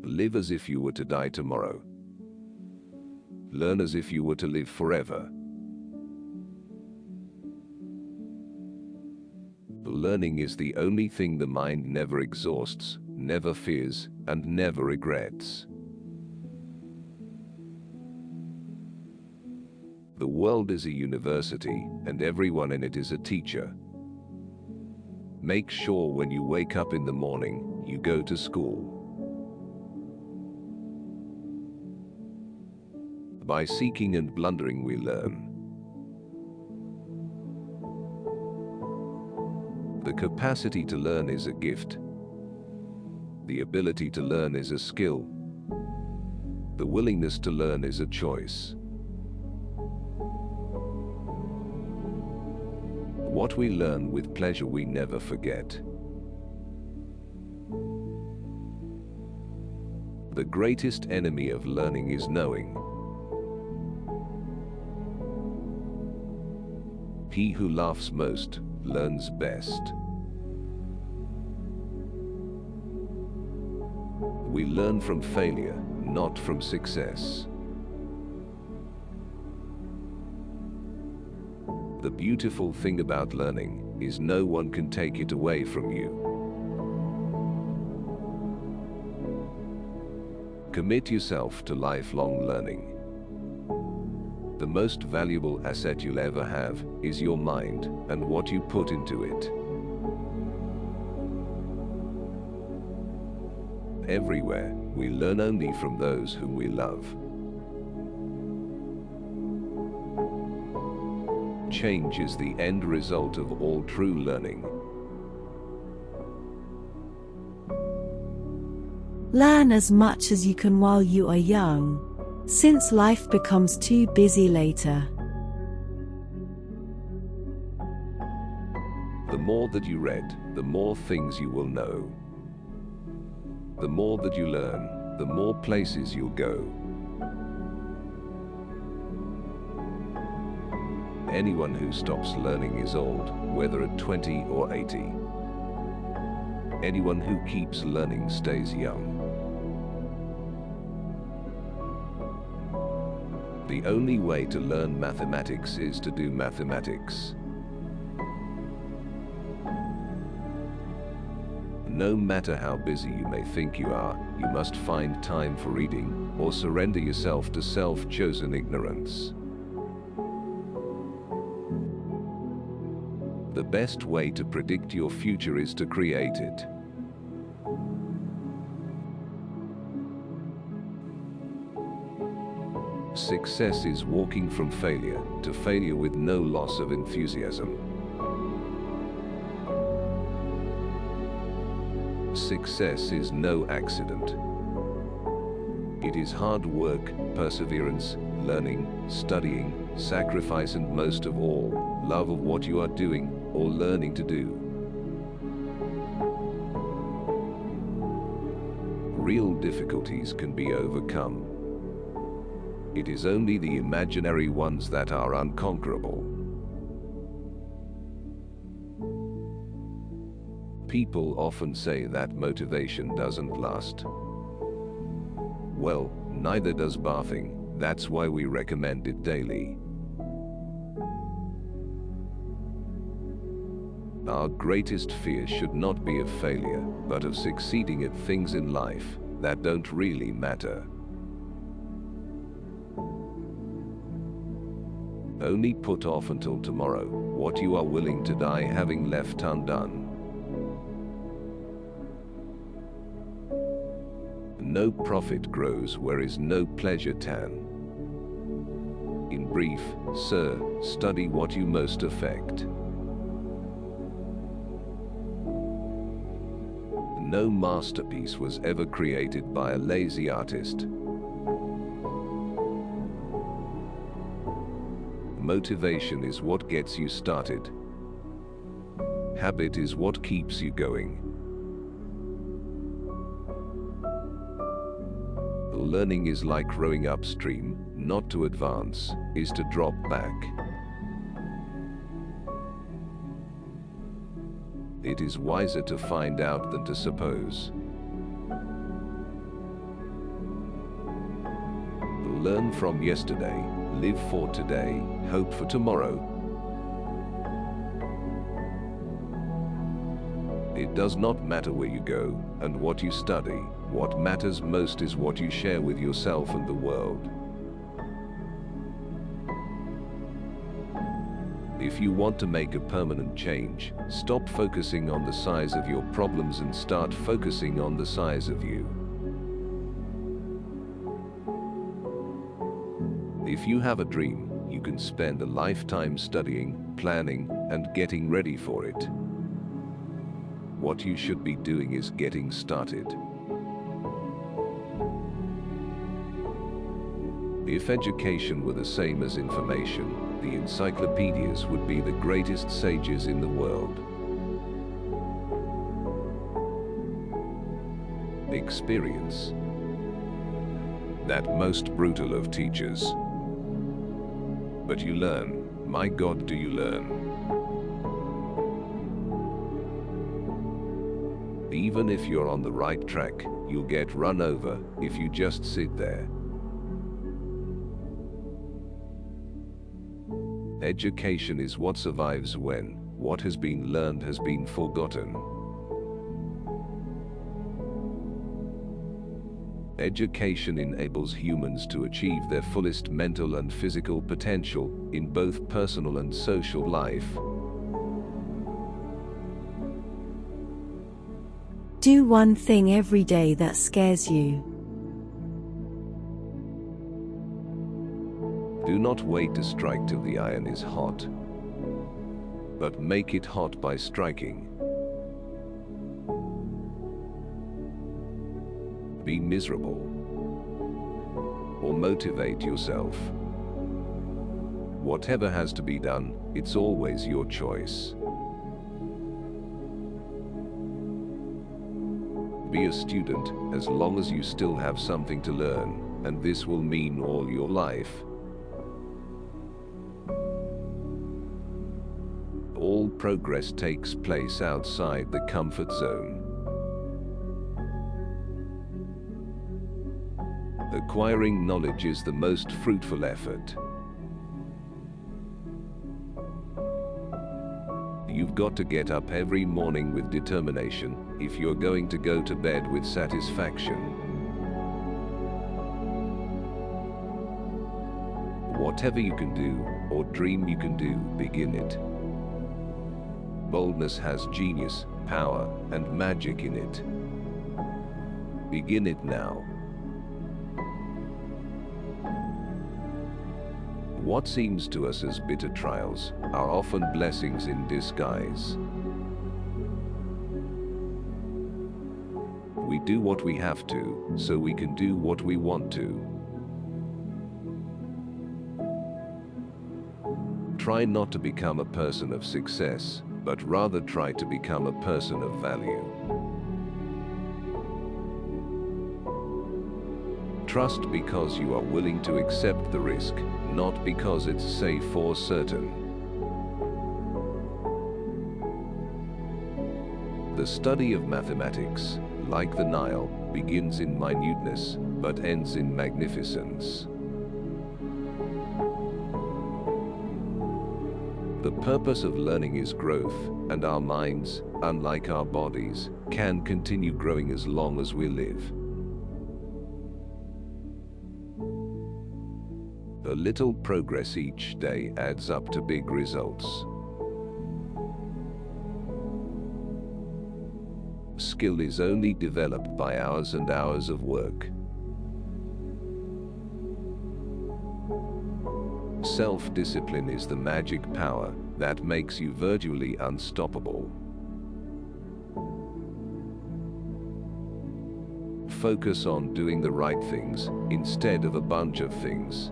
Live as if you were to die tomorrow. Learn as if you were to live forever. Learning is the only thing the mind never exhausts, never fears, and never regrets. The world is a university, and everyone in it is a teacher. Make sure when you wake up in the morning, you go to school. By seeking and blundering we learn. The capacity to learn is a gift. The ability to learn is a skill. The willingness to learn is a choice. What we learn with pleasure we never forget. The greatest enemy of learning is knowing. He who laughs most learns best. We learn from failure, not from success. The beautiful thing about learning is no one can take it away from you. Commit yourself to lifelong learning. The most valuable asset you'll ever have is your mind and what you put into it. Everywhere, we learn only from those whom we love. Change is the end result of all true learning. Learn as much as you can while you are young, since life becomes too busy later. The more that you read, the more things you will know. The more that you learn, the more places you'll go. Anyone who stops learning is old, whether at 20 or 80. Anyone who keeps learning stays young. The only way to learn mathematics is to do mathematics. No matter how busy you may think you are, you must find time for reading, or surrender yourself to self-chosen ignorance. The best way to predict your future is to create it. Success is walking from failure to failure with no loss of enthusiasm. Success is no accident. It is hard work, perseverance, learning, studying, sacrifice, and most of all, love of what you are doing or learning to do. Real difficulties can be overcome. It is only the imaginary ones that are unconquerable. People often say that motivation doesn't last. Well, neither does bathing. That's why we recommend it daily. Our greatest fear should not be of failure, but of succeeding at things in life that don't really matter. Only put off until tomorrow what you are willing to die having left undone. No profit grows where is no pleasure tan. In brief, sir, study what you most affect. No masterpiece was ever created by a lazy artist. Motivation is what gets you started. Habit is what keeps you going. Learning is like rowing upstream, not to advance, is to drop back. It is wiser to find out than to suppose. Learn from yesterday, live for today, hope for tomorrow. It does not matter where you go and what you study. What matters most is what you share with yourself and the world. If you want to make a permanent change, stop focusing on the size of your problems and start focusing on the size of you. If you have a dream, you can spend a lifetime studying, planning, and getting ready for it. What you should be doing is getting started. If education were the same as information, the encyclopedias would be the greatest sages in the world. Experience. That most brutal of teachers. But you learn. My God, do you learn? Even if you're on the right track, you'll get run over if you just sit there. Education is what survives when what has been learned has been forgotten. Education enables humans to achieve their fullest mental and physical potential in both personal and social life. Do one thing every day that scares you. Do not wait to strike till the iron is hot, but make it hot by striking. Be miserable, or motivate yourself. Whatever has to be done, it's always your choice. Be a student as long as you still have something to learn, and this will mean all your life. All progress takes place outside the comfort zone. Acquiring knowledge is the most fruitful effort. You've got to get up every morning with determination if you're going to go to bed with satisfaction. Whatever you can do, or dream you can do, begin it. Boldness has genius, power, and magic in it. Begin it now. What seems to us as bitter trials are often blessings in disguise. We do what we have to, so we can do what we want to. Try not to become a person of success, but rather try to become a person of value. Trust because you are willing to accept the risk, not because it's safe or certain. The study of mathematics, like the Nile, begins in minuteness, but ends in magnificence. The purpose of learning is growth, and our minds, unlike our bodies, can continue growing as long as we live. A little progress each day adds up to big results. Skill is only developed by hours and hours of work. Self-discipline is the magic power that makes you virtually unstoppable. Focus on doing the right things instead of a bunch of things.